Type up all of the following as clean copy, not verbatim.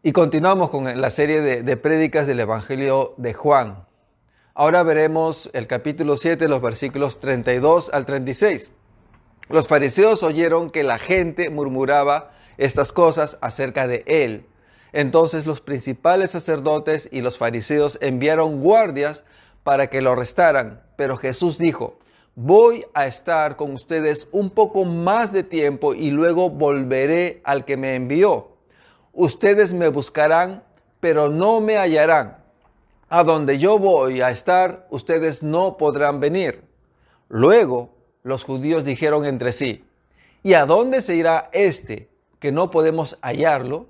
Y continuamos con la serie de prédicas del Evangelio de Juan. Ahora veremos el capítulo 7, los versículos 32 al 36. Los fariseos oyeron que la gente murmuraba estas cosas acerca de él. Entonces los principales sacerdotes y los fariseos enviaron guardias para que lo arrestaran. Pero Jesús dijo: voy a estar con ustedes un poco más de tiempo y luego volveré al que me envió. Ustedes me buscarán, pero no me hallarán. A donde yo voy a estar, ustedes no podrán venir. Luego los judíos dijeron entre sí: ¿y a dónde se irá este que no podemos hallarlo?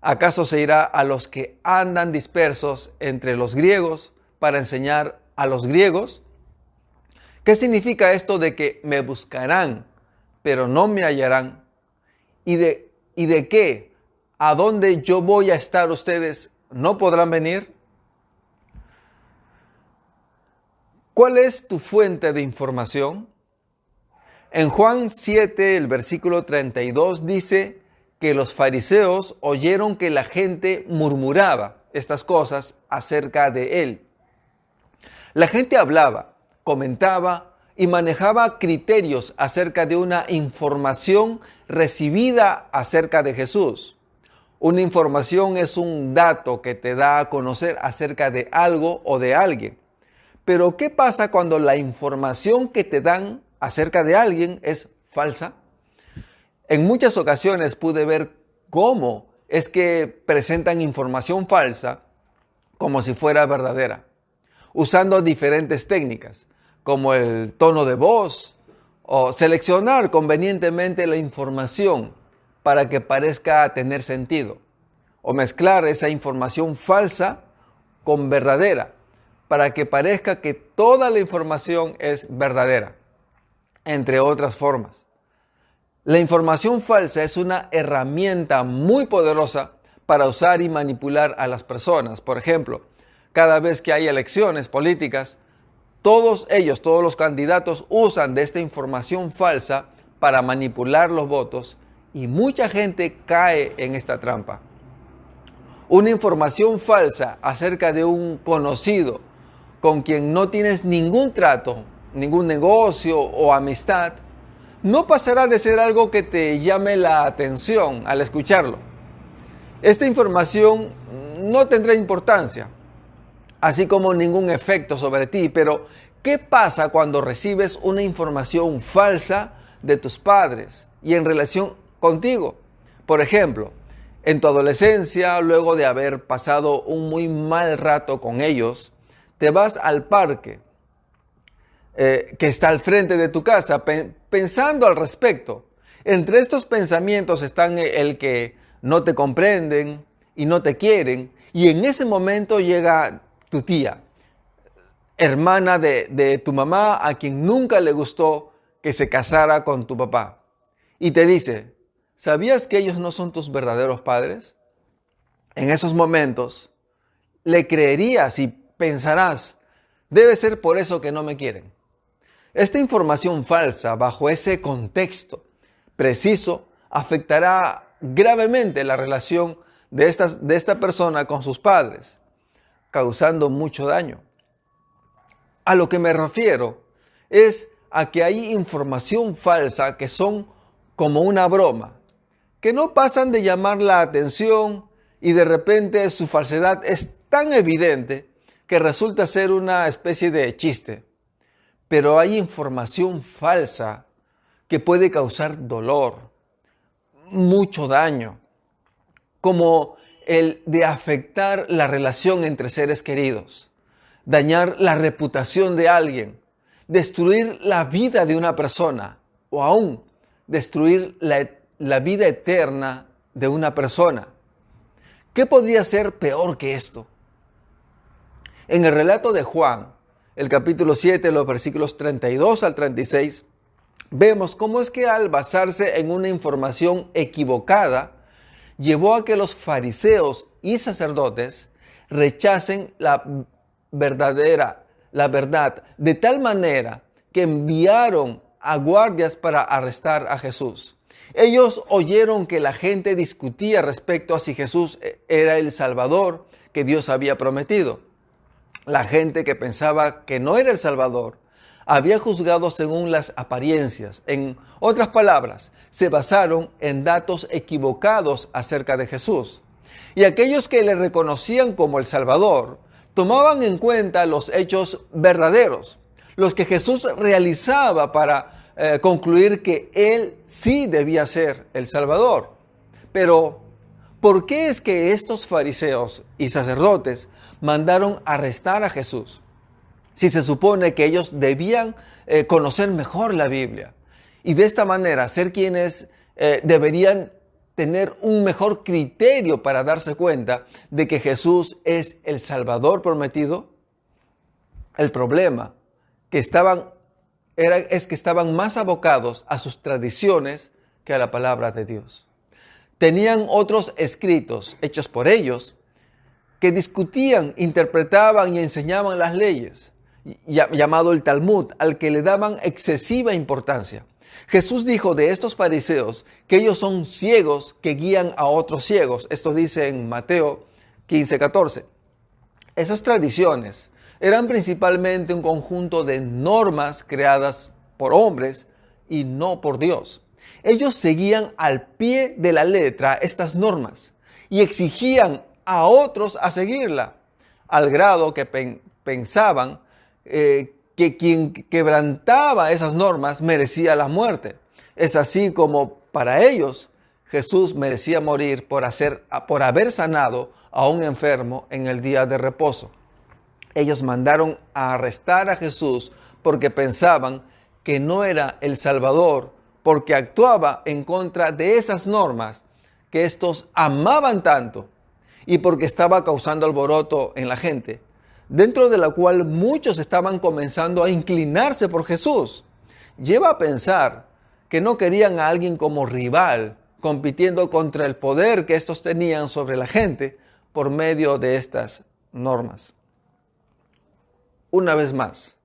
¿Acaso se irá a los que andan dispersos entre los griegos para enseñar a los griegos? ¿Qué significa esto de que me buscarán, pero no me hallarán? ¿Y de qué? ¿A dónde yo voy a estar ustedes no podrán venir? ¿Cuál es tu fuente de información? En Juan 7, el versículo 32 dice que los fariseos oyeron que la gente murmuraba estas cosas acerca de él. La gente hablaba, comentaba y manejaba criterios acerca de una información recibida acerca de Jesús. Una información es un dato que te da a conocer acerca de algo o de alguien. Pero ¿qué pasa cuando la información que te dan acerca de alguien es falsa? En muchas ocasiones pude ver cómo es que presentan información falsa como si fuera verdadera, usando diferentes técnicas, como el tono de voz o seleccionar convenientemente la información para que parezca tener sentido, o mezclar esa información falsa con verdadera, para que parezca que toda la información es verdadera, entre otras formas. La información falsa es una herramienta muy poderosa para usar y manipular a las personas. Por ejemplo, cada vez que hay elecciones políticas, todos los candidatos usan de esta información falsa para manipular los votos y mucha gente cae en esta trampa. Una información falsa acerca de un conocido con quien no tienes ningún trato, ningún negocio o amistad, no pasará de ser algo que te llame la atención al escucharlo. Esta información no tendrá importancia, así como ningún efecto sobre ti, pero ¿qué pasa cuando recibes una información falsa de tus padres y en relación contigo? Por ejemplo, en tu adolescencia, luego de haber pasado un muy mal rato con ellos, te vas al parque que está al frente de tu casa pensando al respecto. Entre estos pensamientos están el que no te comprenden y no te quieren, y en ese momento llega tu tía, hermana de tu mamá, a quien nunca le gustó que se casara con tu papá, y te dice: ¿sabías que ellos no son tus verdaderos padres? En esos momentos le creerías y pensarás: debe ser por eso que no me quieren. Esta información falsa, bajo ese contexto preciso, afectará gravemente la relación de esta persona con sus padres, causando mucho daño. A lo que me refiero es a que hay información falsa que son como una broma, que no pasan de llamar la atención y de repente su falsedad es tan evidente que resulta ser una especie de chiste. Pero hay información falsa que puede causar dolor, mucho daño, como el de afectar la relación entre seres queridos, dañar la reputación de alguien, destruir la vida de una persona o aún destruir la vida eterna de una persona. ¿Qué podría ser peor que esto? En el relato de Juan, el capítulo 7, los versículos 32 al 36, vemos cómo es que al basarse en una información equivocada, llevó a que los fariseos y sacerdotes rechacen la verdad, de tal manera que enviaron a guardias para arrestar a Jesús. Ellos oyeron que la gente discutía respecto a si Jesús era el Salvador que Dios había prometido. La gente que pensaba que no era el Salvador había juzgado según las apariencias. En otras palabras, se basaron en datos equivocados acerca de Jesús. Y aquellos que le reconocían como el Salvador tomaban en cuenta los hechos verdaderos, los que Jesús realizaba para concluir que Él sí debía ser el Salvador. Pero, ¿por qué es que estos fariseos y sacerdotes mandaron arrestar a Jesús? Si se supone que ellos debían conocer mejor la Biblia y de esta manera ser quienes deberían tener un mejor criterio para darse cuenta de que Jesús es el Salvador prometido. El problema es que estaban más abocados a sus tradiciones que a la palabra de Dios. Tenían otros escritos hechos por ellos que discutían, interpretaban y enseñaban las leyes, llamado el Talmud, al que le daban excesiva importancia. Jesús dijo de estos fariseos que ellos son ciegos que guían a otros ciegos. Esto dice en Mateo 15:14. Esas tradiciones eran principalmente un conjunto de normas creadas por hombres y no por Dios. Ellos seguían al pie de la letra estas normas y exigían a otros a seguirla, al grado que pensaban que quien quebrantaba esas normas merecía la muerte. Es así como para ellos Jesús merecía morir por haber sanado a un enfermo en el día de reposo. Ellos mandaron a arrestar a Jesús porque pensaban que no era el Salvador, porque actuaba en contra de esas normas que estos amaban tanto y porque estaba causando alboroto en la gente, dentro de la cual muchos estaban comenzando a inclinarse por Jesús. Lleva a pensar que no querían a alguien como rival, compitiendo contra el poder que estos tenían sobre la gente por medio de estas normas. Una vez más,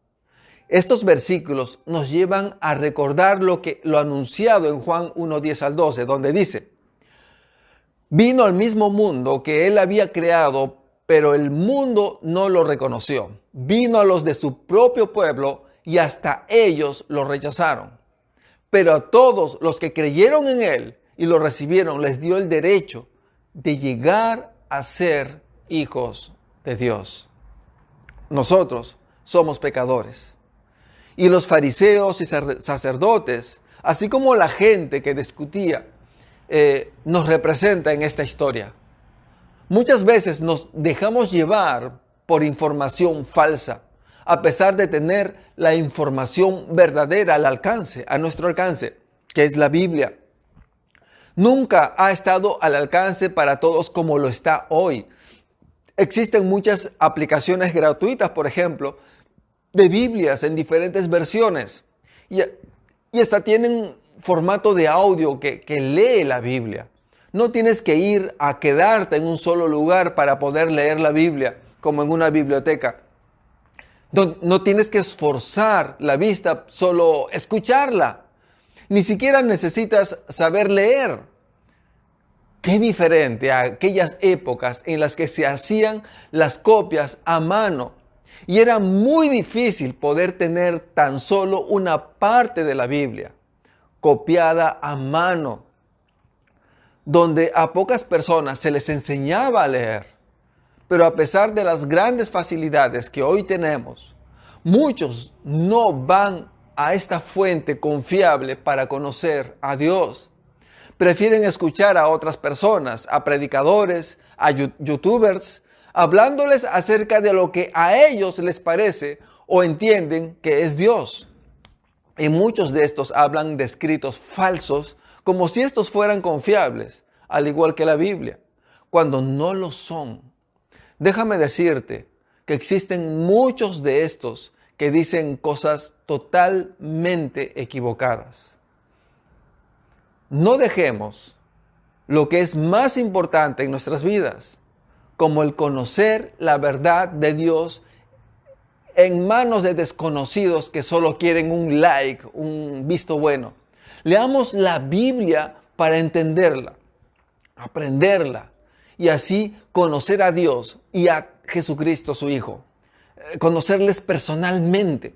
estos versículos nos llevan a recordar lo anunciado en Juan 1:10-12, donde dice: vino al mismo mundo que él había creado, pero el mundo no lo reconoció. Vino a los de su propio pueblo y hasta ellos lo rechazaron. Pero a todos los que creyeron en él y lo recibieron, les dio el derecho de llegar a ser hijos de Dios. Nosotros somos pecadores. Y los fariseos y sacerdotes, así como la gente que discutía, nos representa en esta historia. Muchas veces nos dejamos llevar por información falsa, a pesar de tener la información verdadera a nuestro alcance, que es la Biblia. Nunca ha estado al alcance para todos como lo está hoy. Existen muchas aplicaciones gratuitas, por ejemplo, de Biblias en diferentes versiones. Y hasta tienen formato de audio que lee la Biblia. No tienes que ir a quedarte en un solo lugar para poder leer la Biblia, como en una biblioteca. No tienes que esforzar la vista, solo escucharla. Ni siquiera necesitas saber leer. Qué diferente a aquellas épocas en las que se hacían las copias a mano. Y era muy difícil poder tener tan solo una parte de la Biblia copiada a mano, donde a pocas personas se les enseñaba a leer. Pero a pesar de las grandes facilidades que hoy tenemos, muchos no van a esta fuente confiable para conocer a Dios. Prefieren escuchar a otras personas, a predicadores, a youtubers, hablándoles acerca de lo que a ellos les parece o entienden que es Dios. Y muchos de estos hablan de escritos falsos como si estos fueran confiables, al igual que la Biblia, cuando no lo son. Déjame decirte que existen muchos de estos que dicen cosas totalmente equivocadas. No dejemos lo que es más importante en nuestras vidas, como el conocer la verdad de Dios, en manos de desconocidos que solo quieren un like, un visto bueno. Leamos la Biblia para entenderla, aprenderla y así conocer a Dios y a Jesucristo, su Hijo. Conocerles personalmente.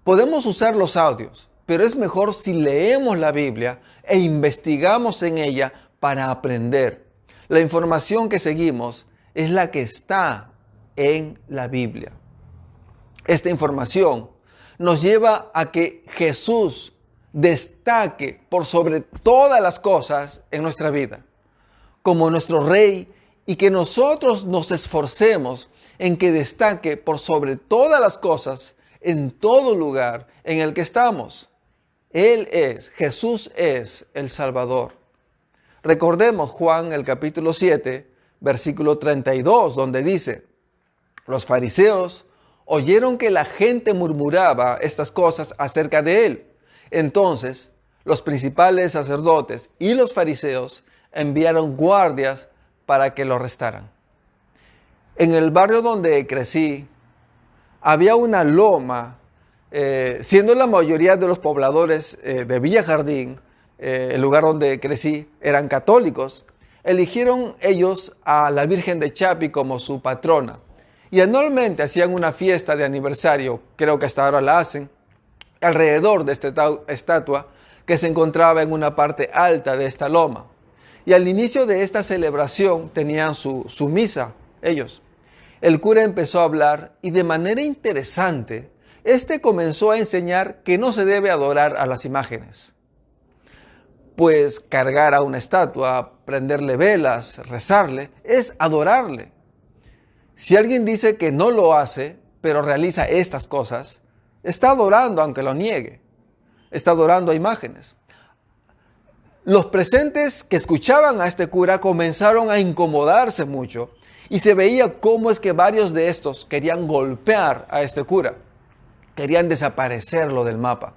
Podemos usar los audios, pero es mejor si leemos la Biblia e investigamos en ella para aprender. La información que seguimos es la que está en la Biblia. Esta información nos lleva a que Jesús destaque por sobre todas las cosas en nuestra vida, como nuestro Rey, y que nosotros nos esforcemos en que destaque por sobre todas las cosas en todo lugar en el que estamos. Jesús es el Salvador. Recordemos Juan el capítulo 7, versículo 32, donde dice: los fariseos oyeron que la gente murmuraba estas cosas acerca de él. Entonces, los principales sacerdotes y los fariseos enviaron guardias para que lo arrestaran. En el barrio donde crecí, había una loma, siendo la mayoría de los pobladores de Villa Jardín, el lugar donde crecí, eran católicos. Eligieron ellos a la Virgen de Chapi como su patrona. Y anualmente hacían una fiesta de aniversario, creo que hasta ahora la hacen, alrededor de esta estatua que se encontraba en una parte alta de esta loma. Y al inicio de esta celebración tenían su misa, ellos. El cura empezó a hablar y de manera interesante, comenzó a enseñar que no se debe adorar a las imágenes. Pues cargar a una estatua, prenderle velas, rezarle, es adorarle. Si alguien dice que no lo hace, pero realiza estas cosas, está adorando aunque lo niegue. Está adorando a imágenes. Los presentes que escuchaban a este cura comenzaron a incomodarse mucho y se veía cómo es que varios de estos querían golpear a este cura. Querían desaparecerlo del mapa.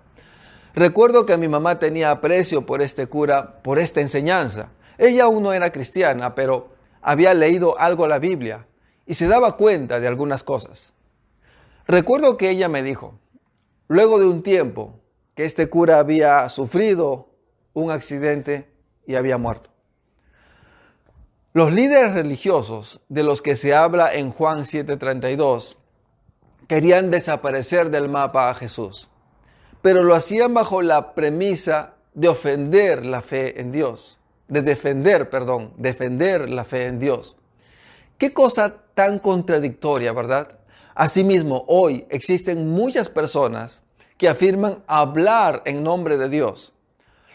Recuerdo que mi mamá tenía aprecio por este cura, por esta enseñanza. Ella aún no era cristiana, pero había leído algo de la Biblia y se daba cuenta de algunas cosas. Recuerdo que ella me dijo, luego de un tiempo, que este cura había sufrido un accidente y había muerto. Los líderes religiosos de los que se habla en Juan 7:32 querían desaparecer del mapa a Jesús, pero lo hacían bajo la premisa de ofender la fe en Dios, defender la fe en Dios. Qué cosa tan contradictoria, ¿verdad? Asimismo, hoy existen muchas personas que afirman hablar en nombre de Dios.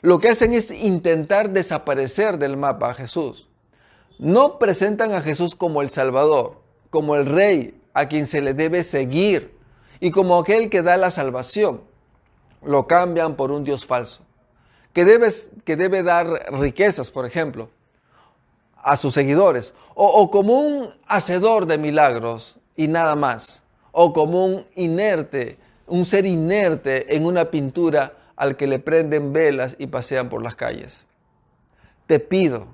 Lo que hacen es intentar desaparecer del mapa a Jesús. No presentan a Jesús como el Salvador, como el Rey a quien se le debe seguir y como aquel que da la salvación. Lo cambian por un Dios falso, que debe dar riquezas, por ejemplo, a sus seguidores, o como un hacedor de milagros y nada más, o como un ser inerte en una pintura al que le prenden velas y pasean por las calles. Te pido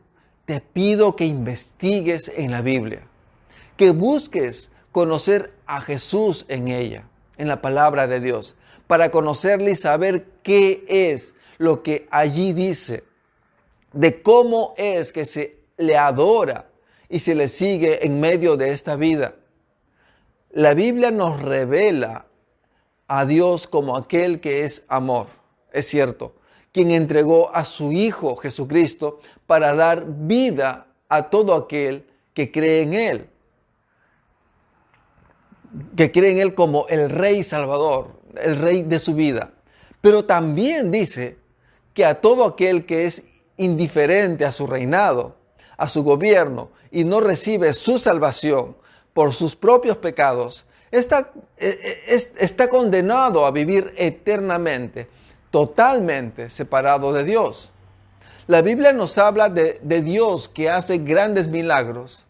que investigues en la Biblia, que busques conocer a Jesús en ella, en la palabra de Dios, para conocerle y saber qué es lo que allí dice, de cómo es que se le adora y se le sigue en medio de esta vida. La Biblia nos revela a Dios como aquel que es amor, es cierto, quien entregó a su Hijo Jesucristo para dar vida a todo aquel que cree en Él. Que cree en Él como el Rey Salvador, el Rey de su vida. Pero también dice que a todo aquel que es indiferente a su reinado, a su gobierno, y no recibe su salvación por sus propios pecados, está condenado a vivir eternamente, totalmente separado de Dios. La Biblia nos habla de Dios que hace grandes milagros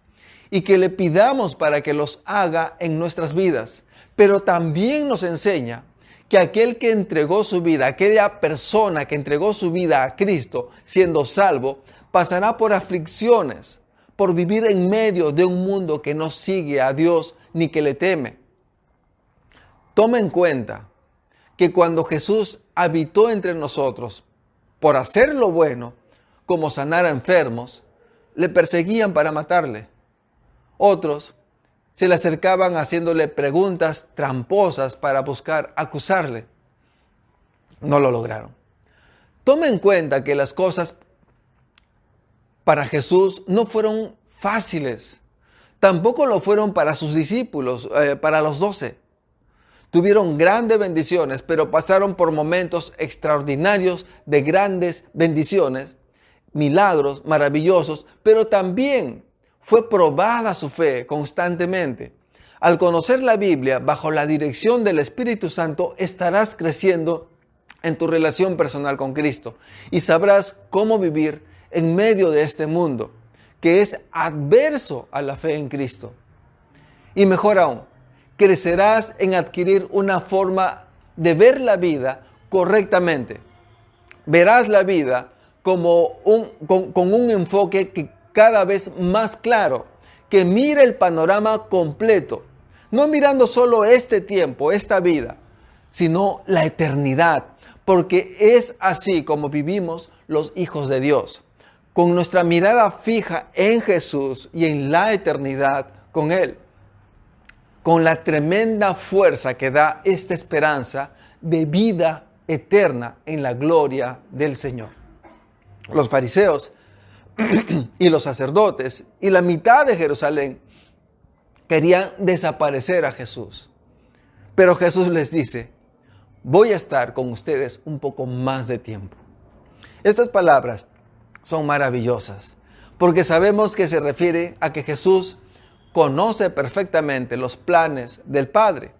y que le pidamos para que los haga en nuestras vidas. Pero también nos enseña que aquel que entregó su vida, aquella persona que entregó su vida a Cristo siendo salvo, pasará por aflicciones, por vivir en medio de un mundo que no sigue a Dios ni que le teme. Toma en cuenta que cuando Jesús habitó entre nosotros por hacer lo bueno, como sanar a enfermos, le perseguían para matarle. Otros se le acercaban haciéndole preguntas tramposas para buscar acusarle. No lo lograron. Toma en cuenta que las cosas para Jesús no fueron fáciles. Tampoco lo fueron para sus discípulos, para los 12. Tuvieron grandes bendiciones, pero pasaron por momentos extraordinarios de grandes bendiciones, milagros maravillosos, pero también fue probada su fe constantemente. Al conocer la Biblia bajo la dirección del Espíritu Santo, estarás creciendo en tu relación personal con Cristo y sabrás cómo vivir en medio de este mundo que es adverso a la fe en Cristo. Y mejor aún, crecerás en adquirir una forma de ver la vida correctamente. Verás la vida como con un enfoque que cada vez más claro, que mira el panorama completo, no mirando solo este tiempo, esta vida, sino la eternidad, porque es así como vivimos los hijos de Dios, con nuestra mirada fija en Jesús y en la eternidad con Él, con la tremenda fuerza que da esta esperanza de vida eterna en la gloria del Señor. Los fariseos y los sacerdotes y la mitad de Jerusalén querían desaparecer a Jesús. Pero Jesús les dice: voy a estar con ustedes un poco más de tiempo. Estas palabras son maravillosas porque sabemos que se refiere a que Jesús conoce perfectamente los planes del Padre,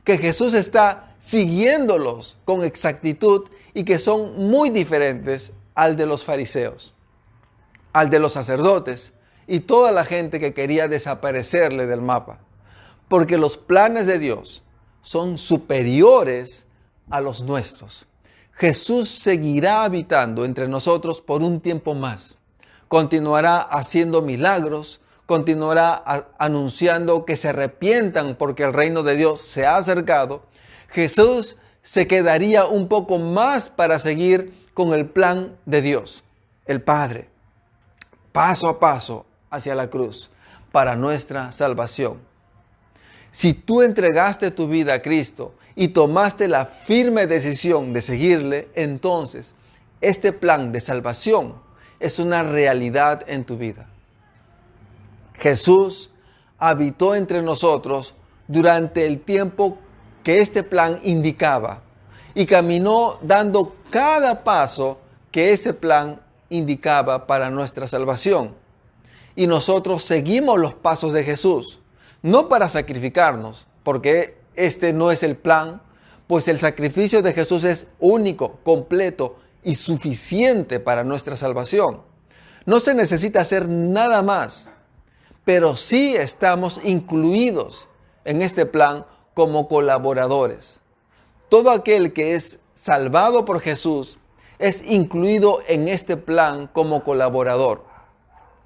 que Jesús está siguiéndolos con exactitud y que son muy diferentes al de los fariseos, al de los sacerdotes y toda la gente que quería desaparecerle del mapa, porque los planes de Dios son superiores a los nuestros. Jesús seguirá habitando entre nosotros por un tiempo más. Continuará haciendo milagros, continuará anunciando que se arrepientan porque el reino de Dios se ha acercado. Jesús se quedaría un poco más para seguir con el plan de Dios, el Padre, paso a paso hacia la cruz para nuestra salvación. Si tú entregaste tu vida a Cristo y tomaste la firme decisión de seguirle, entonces este plan de salvación es una realidad en tu vida. Jesús habitó entre nosotros durante el tiempo que este plan indicaba y caminó dando cada paso que ese plan indicaba para nuestra salvación. Y nosotros seguimos los pasos de Jesús, no para sacrificarnos, porque este no es el plan, pues el sacrificio de Jesús es único, completo y suficiente para nuestra salvación. No se necesita hacer nada más, pero sí estamos incluidos en este plan como colaboradores. Todo aquel que es salvado por Jesús es incluido en este plan como colaborador.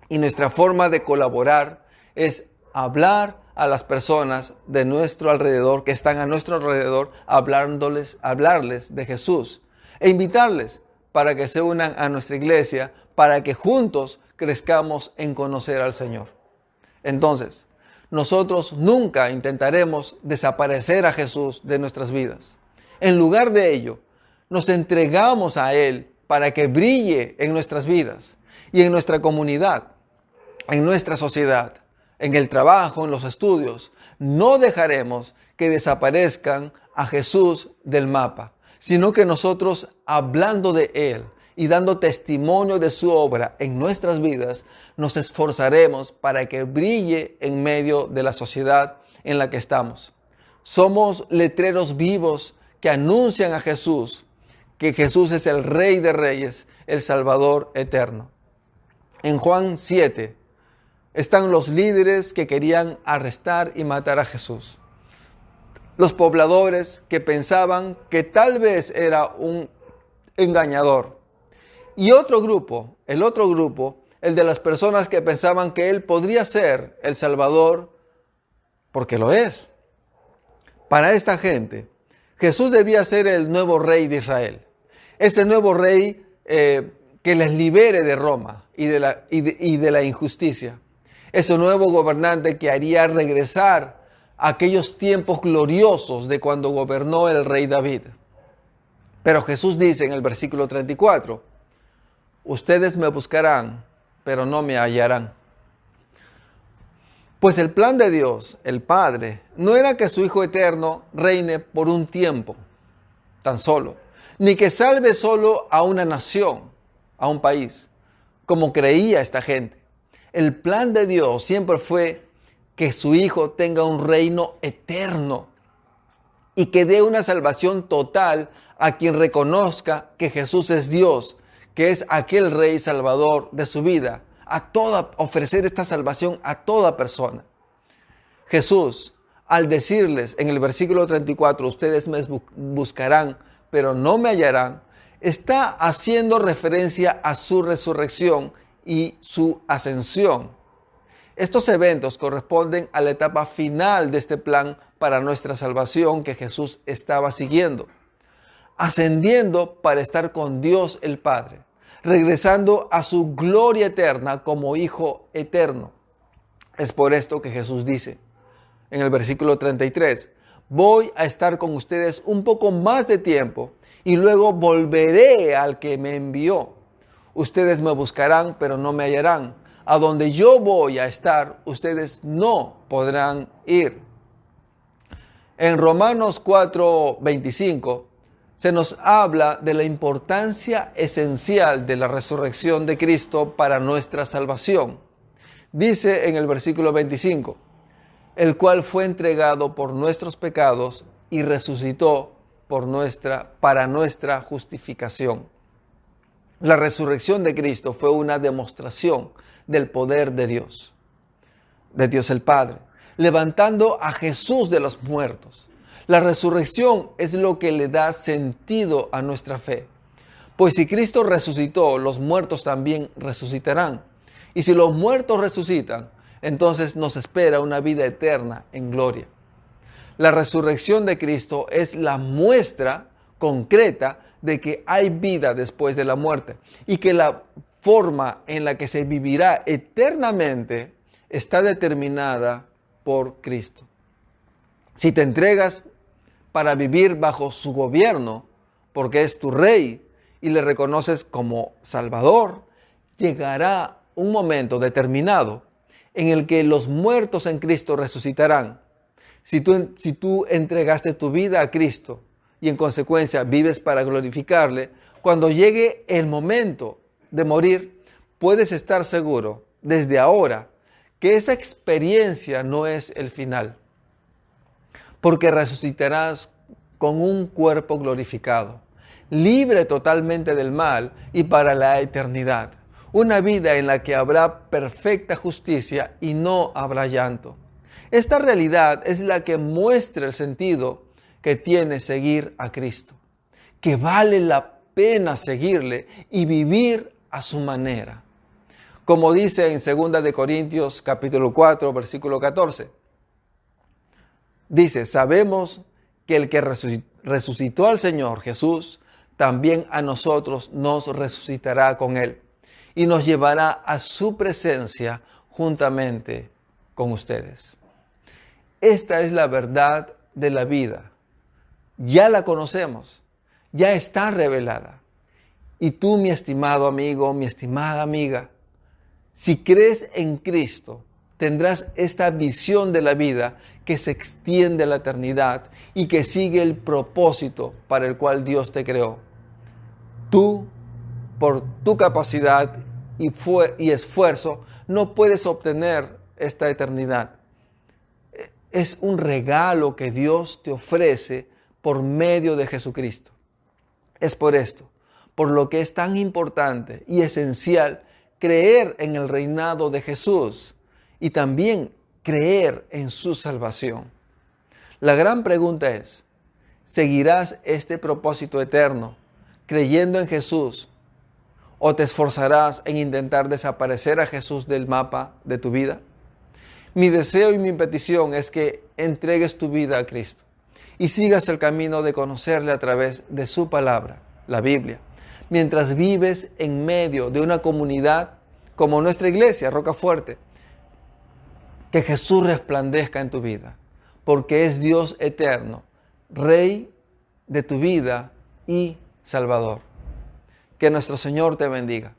Y nuestra forma de colaborar es hablar a las personas de nuestro alrededor, que están a nuestro alrededor, hablarles de Jesús e invitarles para que se unan a nuestra iglesia, para que juntos crezcamos en conocer al Señor. Entonces, nosotros nunca intentaremos desaparecer a Jesús de nuestras vidas. En lugar de ello, nos entregamos a Él para que brille en nuestras vidas y en nuestra comunidad, en nuestra sociedad, en el trabajo, en los estudios. No dejaremos que desaparezcan a Jesús del mapa, sino que nosotros, hablando de Él y dando testimonio de su obra en nuestras vidas, nos esforzaremos para que brille en medio de la sociedad en la que estamos. Somos letreros vivos que anuncian a Jesús, que Jesús es el Rey de Reyes, el Salvador eterno. En Juan 7 están los líderes que querían arrestar y matar a Jesús. Los pobladores que pensaban que tal vez era un engañador. Y otro grupo, el de las personas que pensaban que Él podría ser el Salvador, porque lo es. Para esta gente, Jesús debía ser el nuevo rey de Israel. Ese nuevo rey que les libere de Roma y de la injusticia. Ese nuevo gobernante que haría regresar a aquellos tiempos gloriosos de cuando gobernó el rey David. Pero Jesús dice en el versículo 34, ustedes me buscarán, pero no me hallarán. Pues el plan de Dios, el Padre, no era que su Hijo eterno reine por un tiempo, tan solo, ni que salve solo a una nación, a un país, como creía esta gente. El plan de Dios siempre fue que su Hijo tenga un reino eterno y que dé una salvación total a quien reconozca que Jesús es Dios, que es aquel Rey Salvador de su vida, ofrecer esta salvación a toda persona. Jesús, al decirles en el versículo 34, ustedes me buscarán, pero no me hallarán, está haciendo referencia a su resurrección y su ascensión. Estos eventos corresponden a la etapa final de este plan para nuestra salvación que Jesús estaba siguiendo, ascendiendo para estar con Dios el Padre, regresando a su gloria eterna como Hijo eterno. Es por esto que Jesús dice en el versículo 33, voy a estar con ustedes un poco más de tiempo y luego volveré al que me envió. Ustedes me buscarán, pero no me hallarán. A donde yo voy a estar, ustedes no podrán ir. En Romanos 4:25 se nos habla de la importancia esencial de la resurrección de Cristo para nuestra salvación. Dice en el versículo 25, el cual fue entregado por nuestros pecados y resucitó para nuestra justificación. La resurrección de Cristo fue una demostración del poder de Dios el Padre, levantando a Jesús de los muertos. La resurrección es lo que le da sentido a nuestra fe. Pues si Cristo resucitó, los muertos también resucitarán. Y si los muertos resucitan, entonces nos espera una vida eterna en gloria. La resurrección de Cristo es la muestra concreta de que hay vida después de la muerte y que la forma en la que se vivirá eternamente está determinada por Cristo. Si te entregas para vivir bajo su gobierno, porque es tu rey y le reconoces como Salvador, llegará un momento determinado en el que los muertos en Cristo resucitarán. Si tú entregaste tu vida a Cristo y en consecuencia vives para glorificarle, cuando llegue el momento de morir, puedes estar seguro desde ahora que esa experiencia no es el final, porque resucitarás con un cuerpo glorificado, libre totalmente del mal y para la eternidad. Una vida en la que habrá perfecta justicia y no habrá llanto. Esta realidad es la que muestra el sentido que tiene seguir a Cristo, que vale la pena seguirle y vivir a su manera. Como dice en 2 de Corintios capítulo 4, versículo 14. Dice, sabemos que el que resucitó al Señor Jesús, también a nosotros nos resucitará con Él y nos llevará a su presencia juntamente con ustedes. Esta es la verdad de la vida. Ya la conocemos, ya está revelada. Y tú, mi estimado amigo, mi estimada amiga, si crees en Cristo, tendrás esta visión de la vida que se extiende a la eternidad y que sigue el propósito para el cual Dios te creó. Tú, por tu capacidad y esfuerzo, no puedes obtener esta eternidad. Es un regalo que Dios te ofrece por medio de Jesucristo. Es por esto, por lo que es tan importante y esencial creer en el reinado de Jesús y también creer en su salvación. La gran pregunta es, ¿seguirás este propósito eterno creyendo en Jesús o te esforzarás en intentar desaparecer a Jesús del mapa de tu vida? Mi deseo y mi petición es que entregues tu vida a Cristo y sigas el camino de conocerle a través de su palabra, la Biblia, mientras vives en medio de una comunidad como nuestra iglesia, Rocafuerte. Que Jesús resplandezca en tu vida, porque es Dios eterno, Rey de tu vida y Salvador. Que nuestro Señor te bendiga.